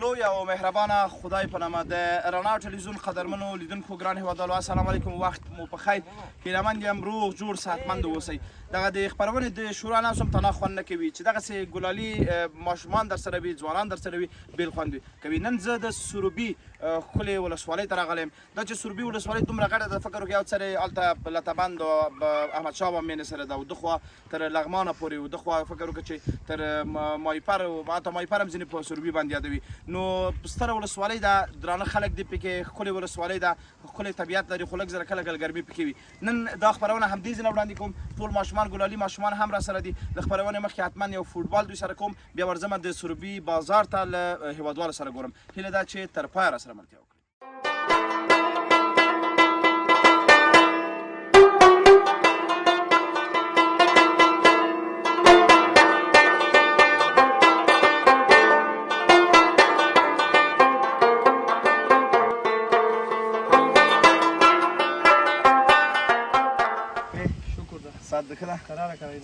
لوی او مهربانه خدای په نامه د رڼا ټلویزیون قدرمنو لیدونکو ګران هیوادوالو السلام علیکم وخت مو په خیر هیلهمند یم روغ جوړ صحتمند اوسئ دغه د خپرونې د شروع نه هم تنها خوند نه کوي چې دغسې ګلالي ماشومان در سره وي ځوانان در سره وي بېل خوند وي کوي نن زه د سروبي ښکلې ولسوالۍ ته راغلی یم دا چې سروبي ولسوالۍ دومره غټه ده فکر وکړئ یو سره هلته لتبند احمدشاه بابا مینې سره ده او دخوا تر لغمانه پورې و دخوا فکر وکړه چې تر مایپر حتی مایپر هم ځینې په سروبي باندې یادوي نو ستره ولسوالۍ ده درانه خلک دي پکې ښکلې ولسوالۍ ده ښکلی طبیعت لري خو لږ زره کله کله ګرمي پکې وي نن دا خپرونه همدې ځای نه وړاندې کوم ټول ماشومان ګلالي ماشومان هم را سره دي د خپرونې مخکې حتما یو فوټبال دوی سره کوم بیا ورځم د سروبي بازار ته له هیوادوالو سره ګورم هیله ده چې تر پایه را سره ملتیا وکړي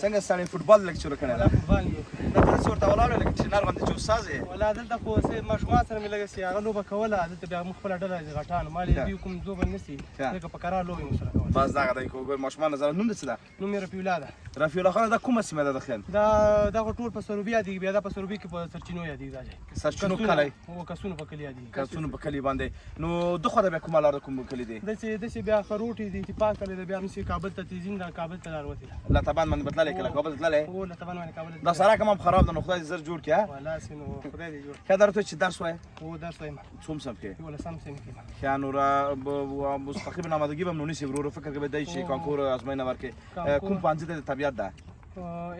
څنګه سړی فوټبال لږ شروع کړی ده فوټبال یو نه داسې ورته ولاړ وې لکه ټرینر غوندې چې استاد یې ولا دلته خو ماشومان سره مې لږ سي هغه لوبه کوله دلته بیا موږ خپله ډله غټان ما لې دوی کوم لوبه نه سي ځکه په کرار لوبې مو سره کوله بس دغه دی که وګورې ماشومان نظر نوم دې څه ده نوم یې رفیع الله ده رفیع الله خان دا کومه سیمه ده د خیال دا خو ټول په سروبي یادېږي بیا دا په سروبي کې په سرچینو یادېږي دا ځای سرچینو کلی هو کسونو په کلي یادېږي کسونو په کلي باندې نو دخوا د بیا کومه لار د کوم کلي دی داسې بیا خروټې دي اتفاق کلی ده بیا همسې کابل ته تیزین ده کابل ته لار وتې ده لتبان باندې بتللی کله کابل ته تللی هو لتبان باندې کابل دا سړک هم خراب ده نو خدای دې زر جوړ کړي والله سي نو خدای دې جوړ ښه درته چې درس وایې هو درس وایم څوم صنف کې یولسم صنف کې ښه نو را مستقیم آمادگی به هم نو نیسي ورو فکر که بدهی چې کانکور ازموینه ورکړي کوم پوهنځي ته د طبیعت ده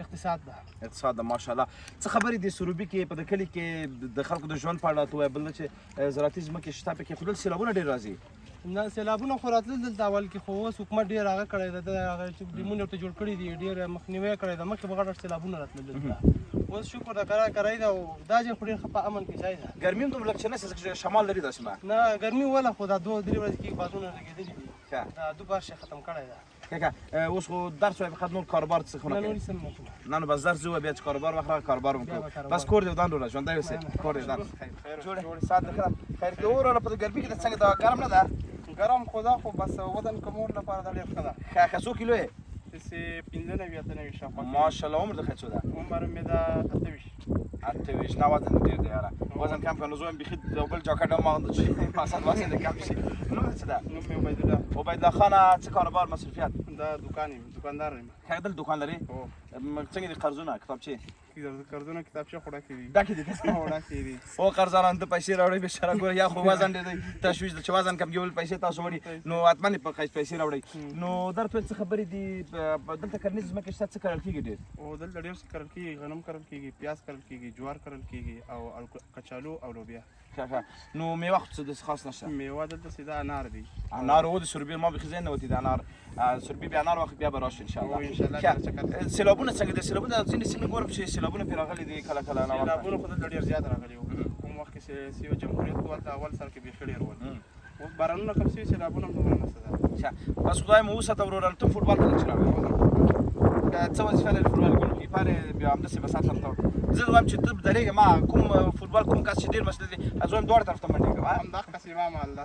اقتصاد ده اقتصاد ده ماشاءالله څه خبرې دي سروبي کې په د کلي کې د خلکو د ژوند په اړه راته ووایه بل چې زراعتي ځمکې شته پکې خو دلته سیلابونه ډېر راځي نه سیلابونه خو راتلل دلته اول کې خو اوس حکومت ډېر هغه کړی ده د هغه چې ډیمونه ورته جوړ کړي دي ډېر مخنیوی کړی ده مخکې به غټ سیلابونه راتلل دلته اوس شکر ده کرار کرای ده او دا ځای خو ډېر ښه په امن کې ځای ده ګرمي هم دومره لږ چې نه ځکه شمال لري دا سیمه نه ګرمي وله خو دا 2-3 ورځې کې بادونه لګېدلي دي ښه دا دوباره شی ختم کړی ده که اوس خو درس وایي فقط نور کاروبار څه خو نه کوي نه نو بس درس ووایه بیا چې کاروبار وخوره کاروبار هم کوو بس کور دې ودان ډوله ژوندی اوسې کور دې ودان جوړې ساعت دې ښه خیر که وروره په ګرمي کې د څنګه دا ګرم نه ده ګرم خو دا خو بس ودن کمول لپاره دا ډېر ښه ده ښه څو کیلو یې داسې 15 شاوخوا ماشاءالله عمر دې ښه څو ده عمر مې دا 28 نه وزن ډېر دی یاره وزن کم کړه نو زه وایم بیخي یو بل جاکټ هم واغوندم چې مقصد وزن دې کم شي نوم دې څه ده نوم مې عبیدالله خانه څه کاروبار مصروفیت دا دوکان یم دوکاندار یم ښه دلته دوکان لري څنګه دي قرضونه کتابچې قرضونه کتابچه خو ډکې دي ډکې دي ډکې دي او قرضداران ته پیسې راوړئ بېچاره ګوره یا خو وزن ډېر دی تشویش ده چې وزن کم یول پیسې تاسو وړي نو حتما یې په پیسې راوړئ نو درته څه خبرې دي دلته کرنیزې ځمکې شته څه کرل کېږي ډېر او دلته ډېر څه کرل کېږي غنم کرل کېږي پیاز کرل کېږي جوار کرل کېږي او کچالو او لوبیا ښه نو میوه خو څه داسې خاص نشته میوه دلته سیده انار دي انار و د سروبي ما بیخي ذهن نه وتي د انار سروبي بیا انار وخت بیا به راشي انشاءالله سیلابونه څنګه دي سیلابونه ځینې سیمې ګورم چې سیلابونه پرې راغلي دي کله کله سیلابونه خو دلته ډېر زیات راغلي وو کوم وخت کې سیو جمهوریت وو هلته اول سر کې بیخي ډېر ول اوس بارانونه کم شوي سیلابونه هم دومره نشته ده بس خدای مو وساته وروره ته فوټبال ته چې راغلی څه وظیفه لري فوټبال ګول کیپر یې بیا همداسې به سات ته زه وایم چې ته درېږې ما کوم فوټبال کوم کس چې ډېر مسله دي زه وایم دواړه طرف ته منډې کوه همدغه کس یې ما مال ده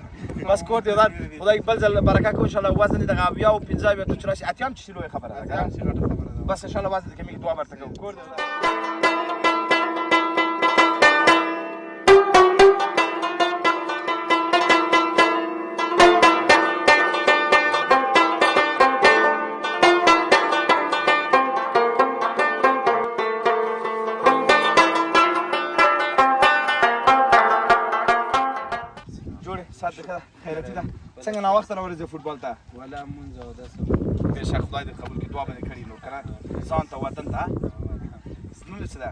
بس کور دې ودان خدای بل ځل برکت کوي انشاءالله وزن دې دغه اویا او پنځه اویا ته چې راشي اتیا هم چې لویه خبره ده اتیا هم چې ګټه خبره ده بس انشاءالله وزن دې کمیږي دعا ورته کوو کور دې خیرتي ده څنګه ناوخته راورځې فوټبال ته ولا مونځ او داسې بېشک خدای دې قبول کړي دعا به دې کړي نو که نه ځان ته وطن ته نوم دې څه ده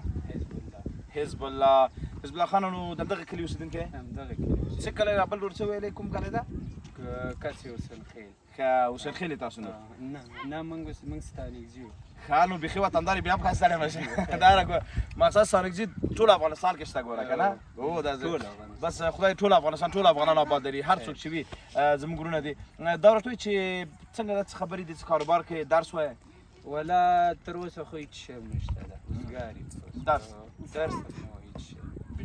حزب الله خان نو د همدغه کلي اوسېدونکی همدغه کلي څه کلی بل ورڅه ویلی کوم کلی ده کسې حسین خیل ښه حسین خیل یې تاسو نه موږ ستانکزي یو ښه نو بیخي وطندار یې بیا هم ښایسته ډېر مشه دا راګوره مقصد ستانکزي ټول افغانستان کې شته ګوره که نه او دا بس خدای ټول افغانستان ټول افغانان آباد لري هر څوک چې وي زموږ وروڼه دي دا ورته وایي چې څنګه دا څه خبرې دي څه کاروبار کوې درس وایې ولا تر اوسه خو هېڅ شی هم نشته ده اوسګار یم درس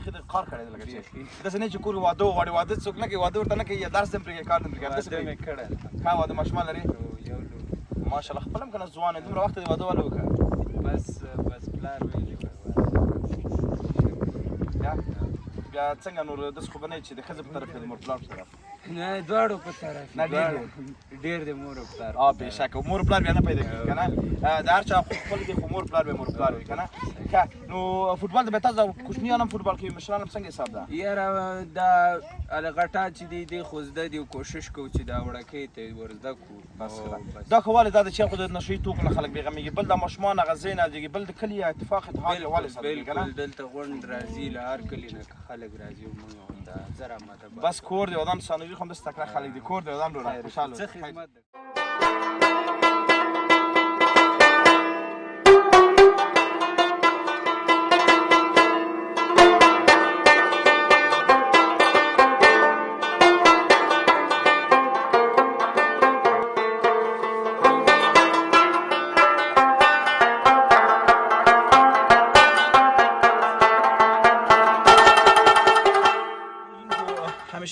بیخي د کار کړی دی لکه چې داسې نه چې کور واده وغواړي واده څوک نه کوي واده ورته نه کوي یا درس هم پرېږدي کار نه پرېږدي داسې کوي ښه واده ماشومان لري ماشاءالله خپل هم که نه ځوان یې دومره وخت دې واده واله وکړه بس پلار ویلي بیا څنګه نور داسې خو به نه چې د ښځې په طرف کې د مور پلار په طرف نه دواړو په طرف نه ډېر د مور او پلار بېشکه مور پلار بیا نه پیدا کېږي که نه د هر چا خپل دی خو مور پلار بیا مور پلار وي که نه ښه نو فوټبال د بیا تاسو کوچنیان هم فوټبال کوي مشران هم څنګه حساب ده یاره دا هغه غټا چې دی دی خو زده دي کوشش کوو چې دا وړکۍ ته ور زده کړو دا خو ولې دا د چې خو د نشهیي توکو نه خلک بېغمېږي بل د ماشومان هغه ځای نه دیږي بل د کلي اتفاق اتحاد یووالی ساتي که نه بالکل دلته غونډ راځي له هر کلي نه خلک راځي او موږ هم دا زر آماده بس کور دی ودان ثانوي خو هم داسې تکړه خلک دي کور دی ودان ډېر خوشحاله څه خدمت ده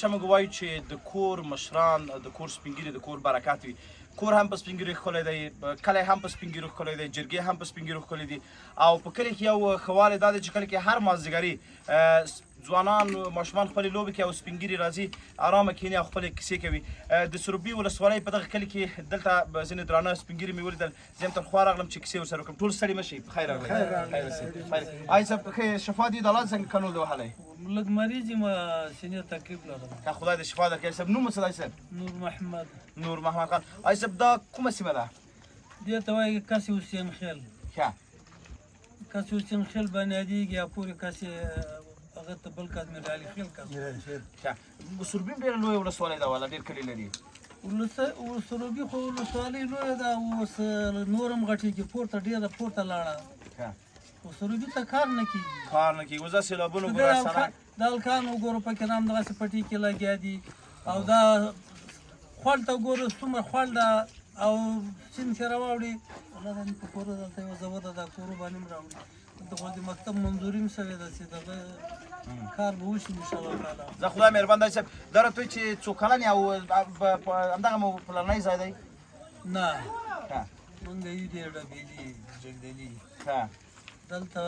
همیشه موږ وایو چې د کور مشران د کور سپین ږیري د کور برکت وي کور هم په سپین ږیرو ښکلی دی کلی هم په سپین ږیرو ښکلی دی جرګې هم په سپین ږیرو ښکلی دي او په کلي کې یو ښه والی دا دی چې کله کې هر مازدیګري ځوانان ماشومان خپلې لوبې کوي او سپین ږیري راځي ارامه کښېني او خپلې کیسې کوي د سروبي ولسوالۍ په دغه کلي کې دلته ځینې درانه سپین ږیري مې ولیدل زه یم تر خوا راغلم چې کیسې ورسره وکړم ټول ستړي مه شئ په خیر راغلی آی صاحب ښه شفا دي د الله څنګه کنول دی وهلی لږ مریض یم سینې تکلیف لرم که خدای دې شفا درکړي صاحب نوم څه دی صاحب نور محمد نور محمد خان آی صاحب دا کومه سیمه ده دې ته وایي کسي حسین خیل ښه کسي حسین خیل باندې یادېږي یا پورې کسي هغه ته بل کس میر علي خیل کس ښه سروبي هم ډېره لویه ولسوالۍ ده والا ډېر کلي لري سروبي خو ولسوالۍ لویه ده اوس نور هم غټېږي پورته ډېره پورته لاړه خو سروبي ته کار نه کېږي کار نه کېږي اوس دا سیلابونه ګوره سره دا هلکان وګورو پکې هم دغسې پټي کې لګیا دي او دا خوړ ته ګورو څومره خوړ ده او سیند چې راواوړي الله دې په کوره دلته یوه زوه ده دا کورو باندې هم راوړي دلته خو د مکتب منظوري هم شوې ده چې دغه کار به وشي انشاءالله تعالی زه خدای مهربان دی صاحب دا راته وایي چې څو کلن یې او همدغه مو پلرنی ځای دی نه ښه مونږ یو دی ډبیلي جګدلي ښه دلته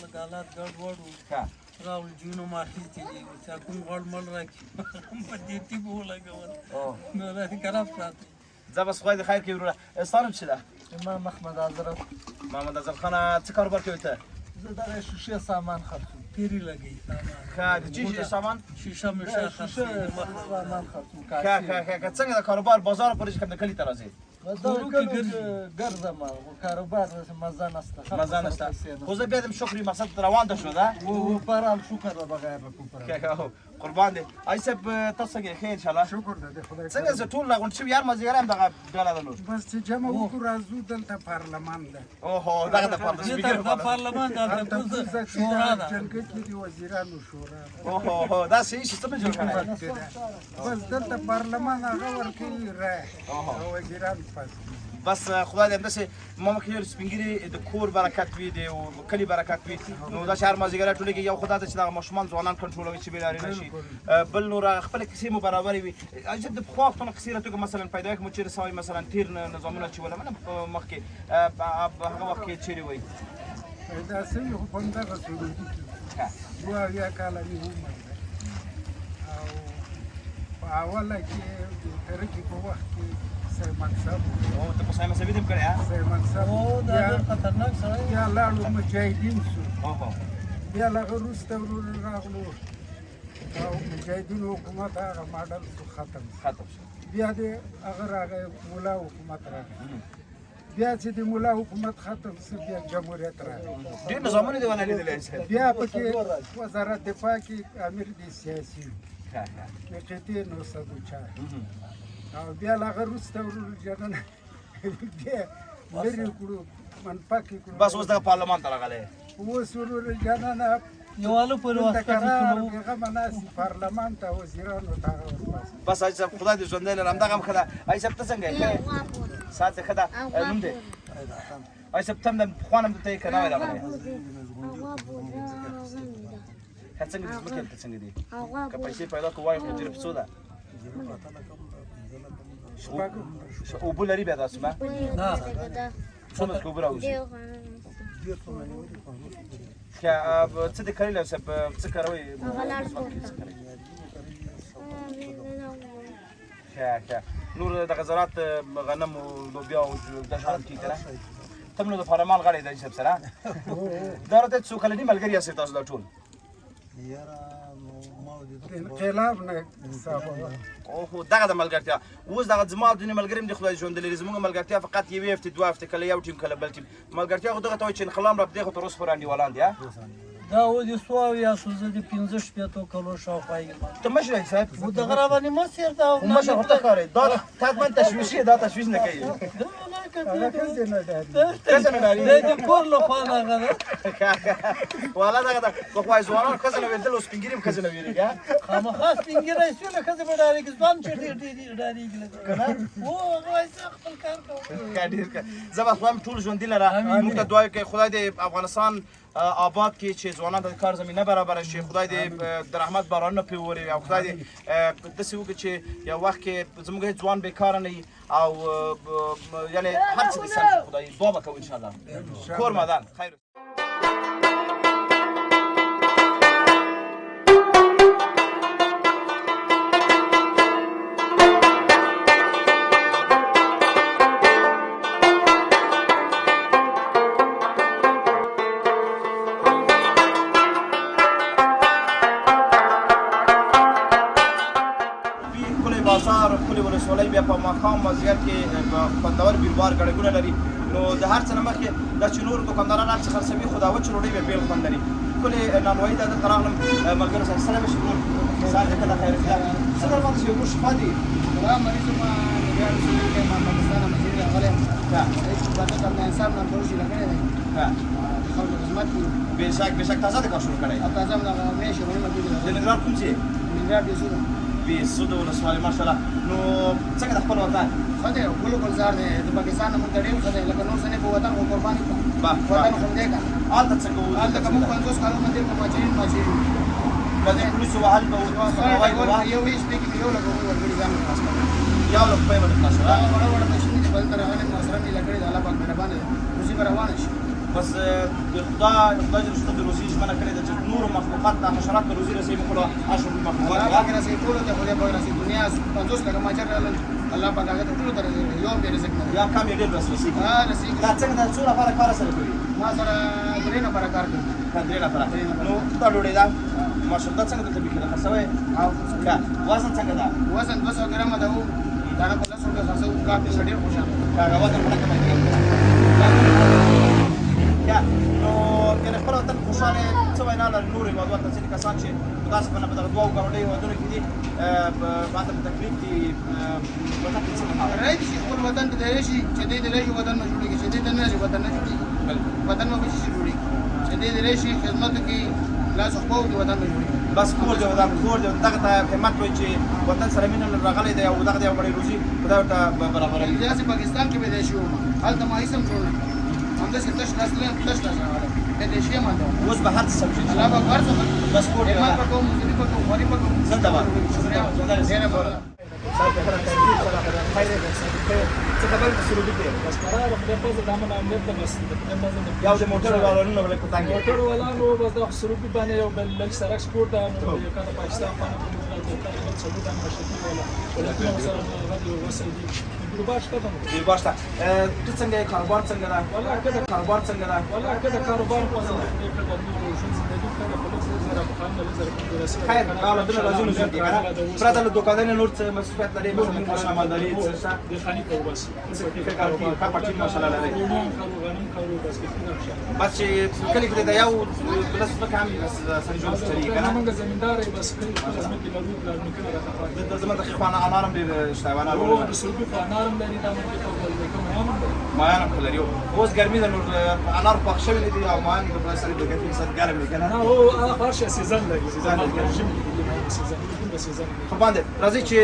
لږ حالات ګډوډ وو ښه راول جونو ما اخیستي دي چې کوم غوړ مړ راکړي په دې ټیپ ولګول نو راته خراب ساتي زه بس خدای دې خیر کړي وروره ستا نوم څه ده ما محمد حضرت محمد اعظم خانه څه کاروبار کوي ته زه دغه شیشې سامان خرڅوم پیری لګي سامان ښه د چی سامان شیشه مشه خرڅي سامان خرڅوم ښه څنګه د کاروبار بازار پورې چې کوم د کلي ته راځي ګرځم کاروبار مزه نشته مزه نشته خو زه بیا د شکرې مقصد روان ته شو ده پرال شکر ده بغیر له کوم قربان دی آی صاحب تاسو څنګه ښه انشاءالله شکر ده خدای څنګه زه ټول راغونډ شوي هر مازدیګر هم دغه ډله ده نور بس چې جمع وکړو راځو دلته پارلمان ده اوهو دغه د د پارلمان دلته شورا ده جرګه کې د وزیرانو شورا اوهو دا صحیح شي څه مې جوړ کړی بس دلته پارلمان هغه ورکوي رایه وزیران پاس بس خدای دې همداسې ما مخکې ویل سپین ږیري د کور برکت وي د کلي برکت وي نو داسې هر مازدیګر ټولېږي یو خو دا ده چې دغه ماشومان ځوانان کنټرولوي چې بېلارې نه شي بل نور خپلې کیسې مو برابرې وي عجب د پخوا وختونو کیسې راته مثلا پیدا کړو چېرې سوی مثلا تېر نظامونه چې وله منه مخکې هغه وخت کې چېرې وایي دا سوي خو په همدغه سروبي کې 2 اویا کاله مې عمر ده او په اوله کې د ترکي په وخت کې سید منصب او ته په سای مذهبي دې هم کړی ها سید منصب او دا ډېر خطرناک سړی بیا لاړو مجاهدین شو اوهو بیا له هغه وروسته ورور راغلو او مجاهدین حکومت هغه ماډل شو ختم شو بیا دې هغه راغی مولا حکومت راغی بیا چې د مولا حکومت ختم شو بیا جمهوریت راغی ډېر نظامونه دې ونه لیدلی بیا پکې وزارت دفاع کې امیر د سیاسي نقطې نو صدوچار او بیا له هغه وروسته ورور جنن بیا لرې کړو منفکې کړو بس اوس دغه پارلمان ته راغلی اوس ورور جنن یوالو پر واسطه هغه مناسب پارلمان ته وزیرانو ته ورپاسې بس حاجي صاحب خدای دې ژوندی لرم همدغه هم ښه ده حاجي صاحب ته څنګه یې ساعت دې ښه ده نوم دې حاجي صاحب ته هم د پخوا نه هم دلته یې که نوی راغلی که څنګه دې ځمکې ته څنګه دي که پیسې پیدا کړو وایي خو ډېره په څو ده اوبه لري بیا داسې ما نه څومره کې اوبه راوځي څه دې کرلی صاحب څه کاروئ ښه نور دغه زراعت غنم او لوبیا او دا شیان کېږي که نه ته نو د پارلمان غړی دی صاحب سره دا راته څو کلني ملګري یاستئ تاسو دا ټول اوهو دغه د ملګرتیا اوس دغه زما ځینې ملګري هم دي خدای ژوند لري زموږ ملګرتیا فقط یوې هفتې دوه هفتې کله یو ټیم کله بل ټیم ملګرتیا خو دغه ته وایي چې انقلاب را په دې خو تر اوسه پورې انډیوالان دي دا و دي 100 زه د 15 شپېتو کلو شاوخوا یم ته مشر یې صاحب و دغه راباندې مه سېرده او مشر خو ته ښکارې دا حتما تشویش یې دا تشویش نه کوي د کور له خوا دغه ده والا دغه ده خو وایي ځوانان ښځه نه وېرېدل اوس سپین ږیري هم ښځه نه وېرېږي خامخا سپین ږیری شو له ښځې به ډارېږي ځوان چې ډېر ډارېږي له که نه هو هغه وایي زه خپل کار کوم ډېر ښه زه به خدای ټول ژوندي لره موږ ته دعا کوي خدای دې افغانستان آباد کې چې ځوانان ته کار زمینه برابره شي خدای دې د رحمت بارانونه پرې ووري او خدای دې داسې وکړي چې یو وخت کې زموږ هېڅ ځوان بېکاره نه وي او یعنې هر څه دې سم شي خدای دعا به کوو انشاءالله کور مدان خیر بازار ښکلې ولسوالۍ بیا په ماښام مازدیګر کې خوندور بیروبار ګڼهګونه لري نو د هر څه نه مخکې دا چې نور دوکانداران هر څه خرڅوي خو دا وچ ډوډۍ بیا بېل خوند لري ښکلې نانوایي ده دلته راغلم ملګرو سره سلام وشي ورور سهار دې کله خیر څه در باندې یو شپه دي مریض ما نگاه رسول که ما پاکستان مسیری راغلی یم هېڅ عبادت هم د انسان نه پروشي لګړی دی د خلکو خدمت کوي بېشک تازه دې کار شروع کړی او تازه هم دغه میاشتې مهمه کېږي د ننګرهار کوم ځای ننګرهار بېسو ده بېسو د ولسوالۍ ماشاءالله نو څنګه د خپل وطن ښه دی ګل ګلزار دی د پاکستان نه موږ ته ډېر ښه دی لکه نور څه نه په وطن خو قرباني کړو وطن خو دی که نه هلته څنګه وو هلته که موږ 50 کالو باندې په ماچرین که د پولیسو وهل به یو هېڅ پکې یو لږ ورګړي ځان خلاص کړو یو لږ پیسې به خلاص دا وړه وړه پیسې دي بل ته راغلي محاصره مې لګړې د الله پاک مهربانه دی روزي به روانه شي بس د خدای جل شانه د روزي ژمنه کړې ده چې نور مخلوقات د حشرات ته روزي رسوي موږ له اشرف المخلوقات الله پاک رسوي ټولو ته خدای پاک رسوي دنیا 50 لکه ماچر راغلل الله پاک هغه ته ټولو ته یو بې رزق نه یا کم یې ډېر بس رسېږي رسېږي دا څنګه د څو نفره کار سره کوي ما سره 3 نفره کار کوي 3 نفره نو دا ډوډۍ ده ماشاءالله څنګه دلته بیخي ده خرڅوئ وزن څنګه ده وزن 200 ګرامه ده دانه په 10 روپۍ خرڅوو کافي ښه ډېر خوشحاله هغه وزن په کمه کېږي نو یعنې خپل وطن خوشحاله څه وینا لري نور هېوادوال ته ځینې کسان چې داسې په دغه دوو ګاونډیو هېوادونو کې دي ماته په تکلیف دي وطن کې څه رایدي شي خپل وطن ته دی شي چې دی د راشي وطن نه جوړېږي چې دی ته نه راشي وطن نه جوړېږي وطن به شي جوړېږي چې دی د راشي خدمت وکړي لاس خپل وکړي وطن به جوړېږي بس کور دی وطن کور دی دغه ته همت وایي چې وطن سره مینه راغلی دی او دغه د یو غړی روزي خدای ورته برابروي داسې پاکستان کې پیدا شوی وم هلته ما هېڅ هم جوړ نه کړم همداسې تش لاس راغلی پیدا شوی یم هلته اوس به هر څه سم شي الله به هر څه بس کور دی خدمت به کوم مزدوري به کوم خواري به کوم زنده باد ډېره مننه څه خبر د سروبي کې بس قرار خدای په دې دامن امنیت ته بس یو د موټر والانو ولې کوتاه کې موټر ولانو بس د سروبي باندې یو بل سړک سپورت دا یو کار پاکستان باندې تقریبا څلور دغه مشرتي ولا ولکه سره غوډي وسل دي ګروبار شته دی باشته ته څنګه کاروبار څنګه ده والله کده کاروبار څنګه ده والله کده کاروبار په ځای کې کده نور شون زندگی کده په لږ زره په خان له زره په درسه خیر قال دل لازم نشي کنه پرته له دوکاندار نور څه مسؤلیت لري مثلا مالداري څه د خاني کو بس فکر کوي کا پټی ماشاءالله لري کارو غنم کارو بس کې بس کله کې دا یو بلس په کامل سره جوړ شي کنه کنه موږ زمیندار بس کله لازم کې لرو پلان کنه راته د زمونږ د خپل انارم ډیر شتاوانه او د سروبي په انارم لري دا موږ په ول کوم مایان هم لري اوس ګرمي ده نو انار پخ شوی نه دي او مایان د خپل سره د ګټې سره ګرم دي کنه هو هغه هر سیزن لري سیزن سیزن خو باندې راځي چې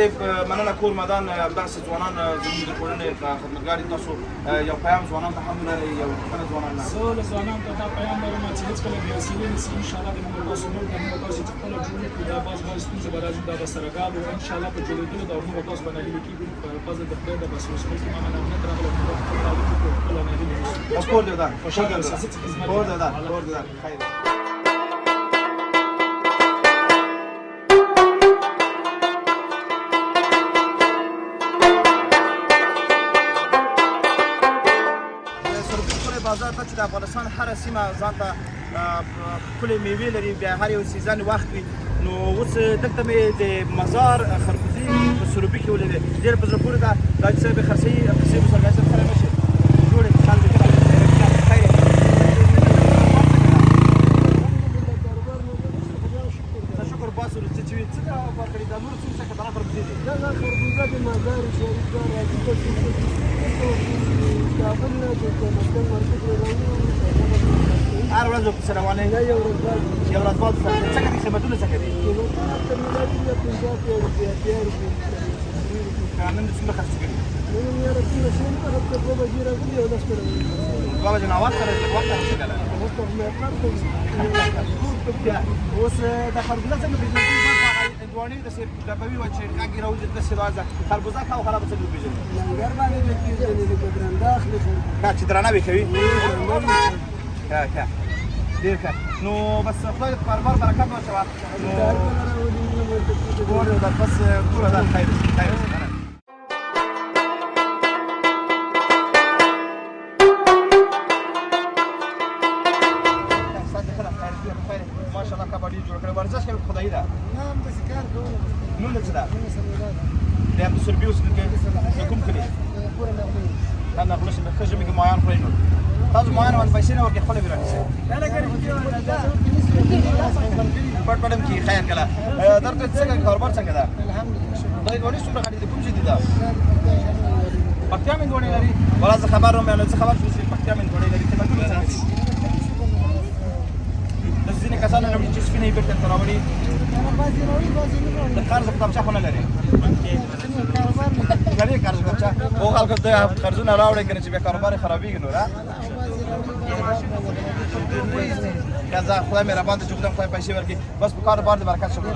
مننه کور مدان داسې ځوانان زموږ د ټولنې خدمتګار تاسو یو پیغام ځوانان ته هم لري یو خپل ځوانان زه له ځوانانو ته دا پیغام لرم چې هېڅکله بې حوصلې نشي ان شاء الله د موږ تاسو نور د موږ تاسو چې خپله جوړ کړو دا باز ستونزې به راځي دا به سره ګالو ان شاء الله په جوړېدلو د موږ تاسو باندې هیله کېږو په فضل د خدای د بس وسلو کې ما نه راغله خپل تعلق کو خپل نه هیله کور دې ده کور دې ده خیر بازار ته چې د افغانستان هره سیمه ځان ته ښکلې میوې لري بیا هر یو سیزن وخت وي نو اوس دلته مې د مزار خربوزې په سروبي کې ولیدې ډېر په زړه پورې ده دا چې صاحب خرڅوي قصې به سرګای صاحب سره مشي جوړې خوشحال دې خیر شکر باسو چې څه دا ورکړي دا نور څه څه کړه خربوزې دي دا خربوزه د مزار شریف دا راځي په کابل نه د مسکن مارکیټ هر ورځ په سره روانې یو ورځ بعد څه کوي خدمتونه څه کوي نن څومره خرڅ کوي بابا جناوات سره وخت څه کوي اوس د خربوزه څنګه پیژنې دوانې د سیر د بوي و چې کاږي راوځي د سیوازه خربوزه خاو خراب څه پیژنې لنګر باندې د پیژنې د ګران داخلي چې درانه به کوي ښه ډېر ښه نو بس خدای دې کاروبار برکت واچوه نو ګوره دا بس ټوله ده خیر ماشاءالله کباډي جوړ کړی ورزش کوي خدای ده نو څه ده د هم سربي اوس کې کوم کړي انا خلاص خرج من مایان خوري نو تاسو مایان باندې پیسې نه ورکړي خپل ورکړي پټ پټم کې خیر کله درته څنګه کاروبار څنګه ده الحمدلله خدای دې څومره غړي دې کوم څه دي دا پکتیا من غوړي لري ولا څه خبر رومه څه خبر شو چې پکتیا من غوړي لري څه کوم څه دي د ځینې کسانو لري چې سپینې بیرته تراوړي د قرض کتابچه خو نه لري لري قرض کتابچه او خلکو ته قرضونه راوړي کنه چې به کاروبار خرابېږي نو را کزا خدای مهربان دې چې خدای پیسې ورکړي بس په کاروبار دې برکت شکر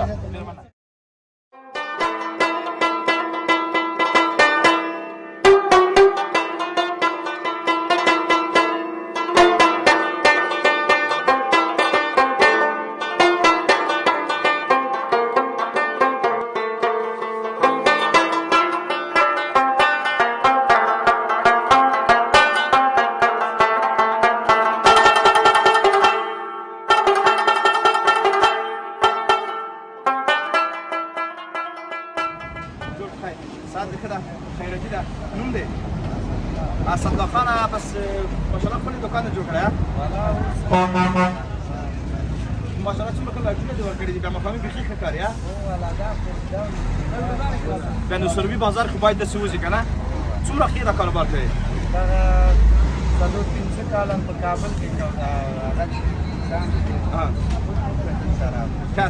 خیرتي ده نوم دی اسدالله خان بس ماشاءالله خپل دکان جوړ کړی ماشاءالله څومره کله جوړ کړی دي بیا مقامي بخي ښه کار یا بیا نو سروبي بازار خو باید داسې وځي که نه څومره ښې دا کاروبار کوي څلور پنځه کاله په کابل کې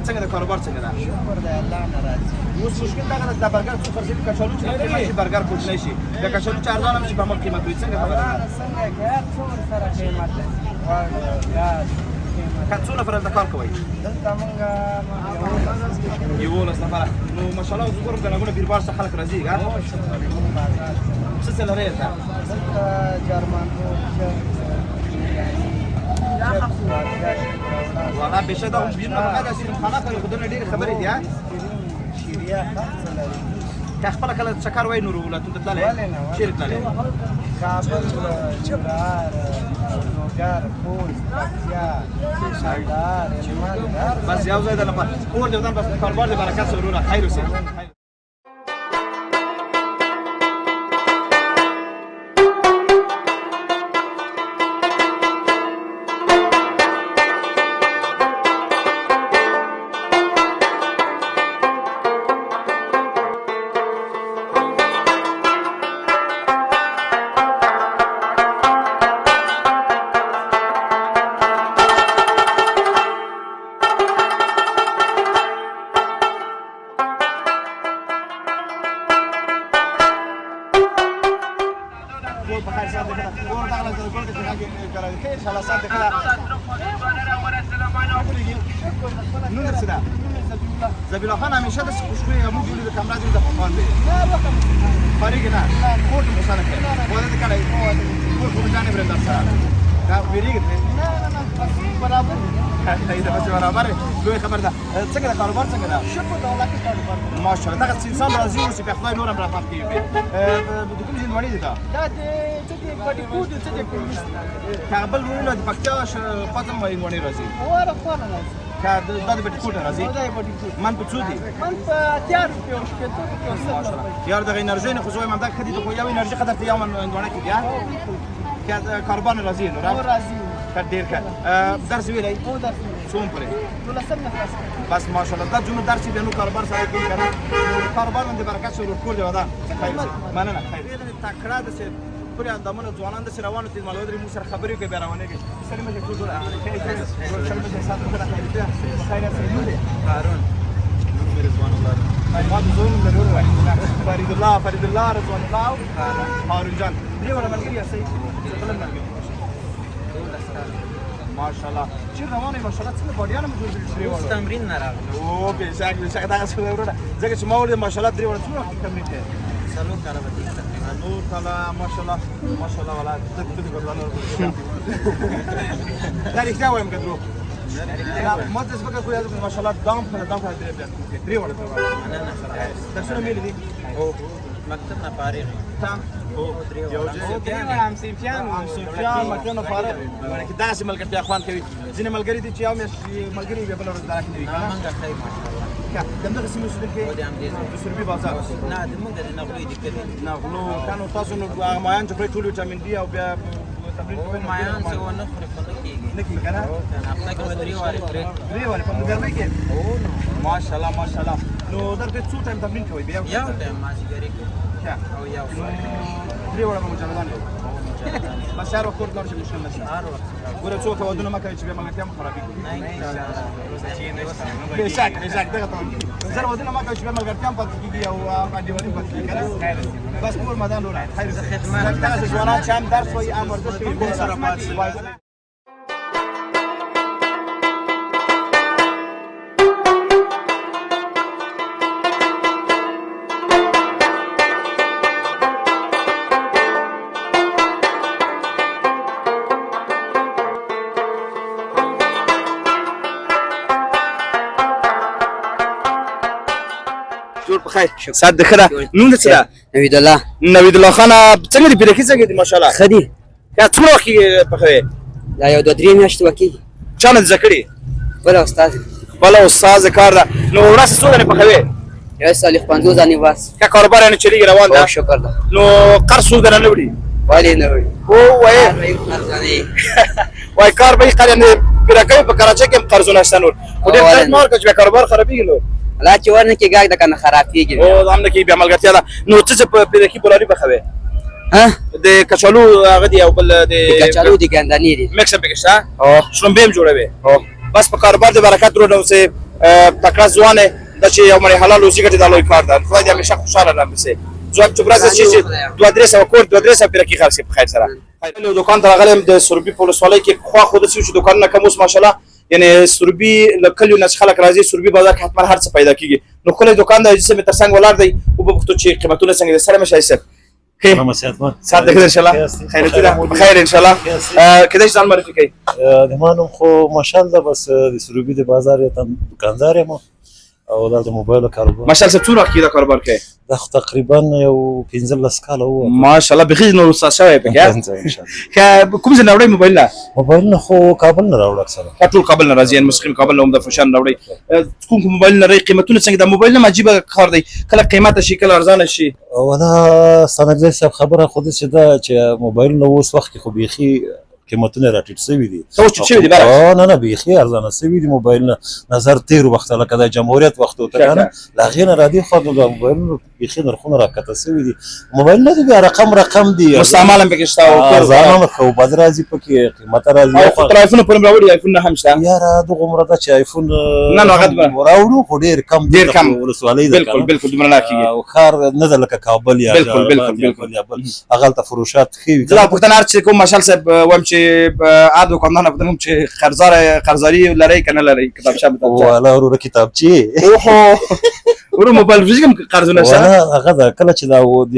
څنګه د کاروبار څنګه ده شکر دی الله نه راضي اوس مشکل دا ده د برګر څو خرڅوي کچالو چې قیمت شي برګر کوټنی شي د کچالو چې ارزانه هم شي په مخ قیمت وي څنګه خبره څنګه کې هر څو سره قیمت دی څو نفر دلته کار کوئ دلته موږ 11 نفره نو ماشاءالله اوس ګورم ګڼه ګوڼه بیربار څخه خلک راځي څه څه لرئ دلته دلته جرمن والله بشه دا بیرونه فقط د سیمخانه کوي خو دونه ډېرې خبرې دي شیریا خاصه لري که خپله کله چکر وای نور ولایتونو ته تللی چېرې تللی کابل چنار لوګر خوست پکتیا کندهار هلمند بس یو ځای د لپاره کور دې ودان بس کاروبار دې برکت سه وروره خیر اوسې خیر ان شاء الله صادق لا نو نرسدا زبیلا خان همیشه د خوشخوی مو جوړې د کمرا دې د خان دی فارغ نه کوټ مسانه کې ودا د کله کوټ په ځانې برندر سره دا ویریږي نه برابر هي دا بس برابر لوی خبر ده څنګه د کاروبار څنګه ده شکر د الله کې کاروبار ماشاءالله دا انسان راضي اوسي په خدای نورم راپات کیږي د کوم ځای وړي ده دا د څه دې پټي کوډ څه دې کابل وینو د پکتیا پاتم وای وړي راځي وره خو نه راځي دا د پټي کوډ راځي دا د پټي کوډ من په څو دي من په تیار په شپته کې یار د انرژي نه خو زوی ممدا خدي د خو یو انرژي قدر ته یو من وړه کې بیا که کاربن راځي نو راځي ډیر ښه درس ویلی او درس څوم پرې دولسم نفس بس ماشاءالله دا جمله درس دی نو کاروبار سره کوم کنه کاروبار باندې برکت شروع کول دی ودا مننه خیر تکړه د څه پرې اندامونه ځوانان د سره روانو دي مالودري مو سره خبرې کوي بیرونه کې سره مې ټول خیر سره مې ساتو کړه خیر دی خیر سره نو دی هارون نور رضوان الله ما زون له نور فرید الله رضوان الله هارون جان دی ولا ملګری اسي بل ملګری ماشاءالله چې روانه ماشاءالله څنګه بډیانه مو جوړ کړی و تمرین نه راغلی او به ځکه دا څه وروړه ځکه چې ما ولې ماشاءالله درې وړه څومره تمرین کوي سلام کاله به تقریبا نور کاله ماشاءالله ولا دغه ګردانو دا رښتیا وایم کدرو ما څه فکر کوی ما شاء الله دام درې وړه درسونه مې لیدي او مکتب نه فارغ تام او یو هم سیفیان مکتب نه فارغ ونه کې داسې ملګرتیا اخوان کوي ځینې ملګري دي چې یو ملګري به بل ورځ درک نه وي مونږه خیر ماشاءالله دغه سیمه سره کې او د ام دې سربي بازار نه د مونږ د نغلو دي کړي نغلو کانو تاسو نو مایان چې ټول وټامین ډي او بیا تمرین کوي مایان څه ونه خوري نه کیږي کنه خپل کې درې واره په ګرمۍ کې او ماشاءالله نو درته څو ټایم تمرین کوي بیا یو ټایم مازیګری کوي او یو درې واره مجردان بس هر وخت ورته شي مشکل نشي هر وخت ګوره څوک ودونه ما کوي چې به مګر تم خرابې نه ان شاء الله بشک دغه ته زه ودونه ما کوي چې به مګر تم پاتې کیږي او دیوالین پاتې کیږي بس کور مدان لور خیر خدمت تاسو ځوانان چې هم درس وایي امر د شي کور سره پاتې خیر سات د خره نوم څه ده نوید الله خان څنګه دی پیرکی څنګه دی ماشاءالله خدي یا څومره وخت په خوي دا یو 2-3 میاشتې وکی چانه ذکرې بل استاد کار ده نو ورس څو نه په خوي یو سال 50 ځانې واس کا کاروبار نه چلیږي روان ده شکر ده نو قرض سود نه وړي ولی نه وړي او وای کار به قال نه پیرکی په کراچۍ کې قرضونه شته نور خو دې مار کې کاروبار خرابېږي نو لا چې ورنه کې ګاګ د کنه خرابېږي او هم نه کې بیا ملګرتیا ده نو څه په پیرکی بولاري بخوي ها د کچالو هغه دی او بل د کچالو دي ګندانی دي مکس پکشتا او شلون بهم جوړوي او بس په کاروبار د برکت ورو نو سه تکړه ځوانه د چې یو مری حلال روزي ګټي د لوی کار ده خدای دې همیشه خوشاله رانه سه ځوان چې برازه شي 2-3 کور 2-3 پیرکی خرڅ په خیر سره له دکان ته غلم د سربي پولیس والای کې خو خود سې چې دکان نه کومس ماشاءالله یعنی سربي لکلیو نه خلک راځي سربي بازار کې حتما هر څه پیدا کیږي نو خپل دکان د جسم ترڅنګ ولار دی او په وختو چې قیمتونه څنګه سره مشه سره محمد سعدمان سعد ان شاء الله خیر ان شاء الله کله ځان معرفي کوي د مانو خو ماشاءالله بس د سروبي د بازار ته دکاندار یم او د موبایل کاروبار ماشاءالله څو وخت دا کاروبار کوي دا تقریبا یو 15 کال وو ماشاءالله بخیر نو استاد شوی په کې ان شاء الله کوم څه راوړی موبایل نه موبایل نه خو کابل نه راوړل اکثر ټول کابل نه راځي مسخیم کابل نه هم د فشان راوړي کوم موبایل نه قیمتونه څنګه د موبایل نه عجیب کار دی کله قیمت شي کله ارزانه شي ولا سنګل صاحب خبره خود چې دا چې موبایل نو اوس وخت خو بيخي قیمتونه راټیټ شوي دي نه بیخي ارزانه شوي دي موبایل نه نظر تیر وخت لکه د جمهوریت وخت ته کنه لا غیر را دي خو د موبایل بیخي نرخونه راکته شوي دي موبایل نه دي رقم دي مستعمل هم پکې شته او ارزانه خو بدرازي پکې قیمت راځي او تلایفون پر راوړي آیفون نه هم شته یاره دغه عمره چې آیفون نه غد راوړو خو ډیر کم ولسوالۍ ده بالکل دومره نه کیږي او خار نظر لکه کابل یا بالکل هغه ته فروشات خي دا پښتنار چې کوم ماشال صاحب وام چې هر دوکاندار نه بدونم چې قرضداري لري که نه لري کتابچه والا وروره کتابچې اوهو ورو موبایل فزیک هم قرضونه شته والا هغه ده کله چې دا د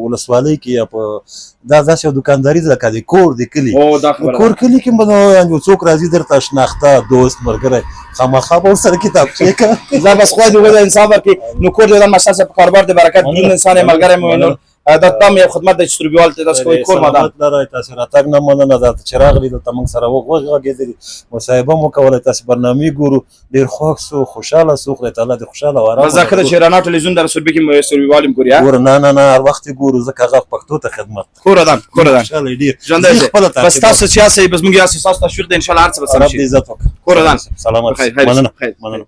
ولسوالۍ کې یا په دا داسې یو دوکانداري ده لکه د کور د کلي او دا خبره کور کلي کې به نو یو څوک راځي درته شناخته دوست ملګری خامخا به ورسره کتابچې کوه زه بس خدای دې وکړي انصاف وکړي نو کور دې ودان ماشاءالله صاحب په کاروبار د برکت دین انسان یې ملګری مو وینو دا تم یو خدمت د سروبیوال ته تاسو کوی کور مدام لرای تاسو راتګ نه مننه دا چې راغلی دلته موږ سره وغږېدلي مصاحبه مو کوله تاسو برنامې ګورو ډېر خوښ سو خوشحاله سو خدای تعالی دې خوشحاله او ارامه مزه کړه چې رڼا ټلویزیون در سروبي کې سروبیوال هم ګوري ګوره نه هر وخت ګورو ځکه هغه پښتو ته خدمت کور ودان خوشحاله ډېر ژوندی بس تاسو چې یاستئ بس موږ یاستو ستاسو تشویق دی انشاءالله هر څه به سم رب شي دې عزت وکړه کور ودان سلامت خیر مننه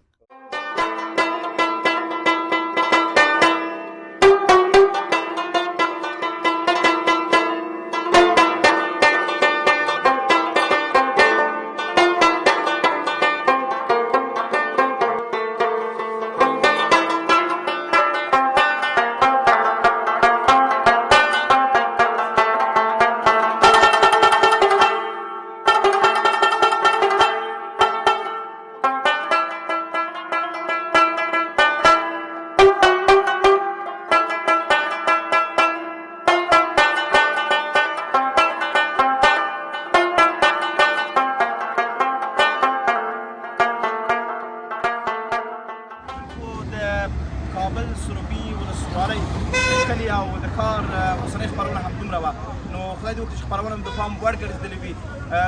کابل سروبي ولسوالۍ د کلي او د ښار اوسنۍ خپرونه همدومره وه نو خدای دې وکړي چې خپرونه مو د پام وړ ګرځېدلې وي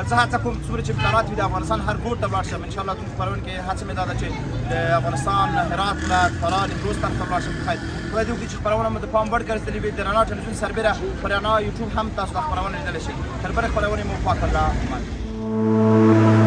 زه هڅه کوم څومره چې امکانات وي د افغانستان هر ګوټ ته ولاړ شم انشاءالله زموږ خپرونه کې هڅه مې دا ده چې د افغانستان هرات ولایت فراه نیمروز طرف ته ولاړ شم خیر خدای دې وکړي چې خپرونه مو د پام وړ ګرځېدلې وي د رڼا ټلویزیون سربېره په رڼا یوټیوب هم تاسو دا خپرونه لیدلی شئ تر بلې خپرونې مو پاک الله امان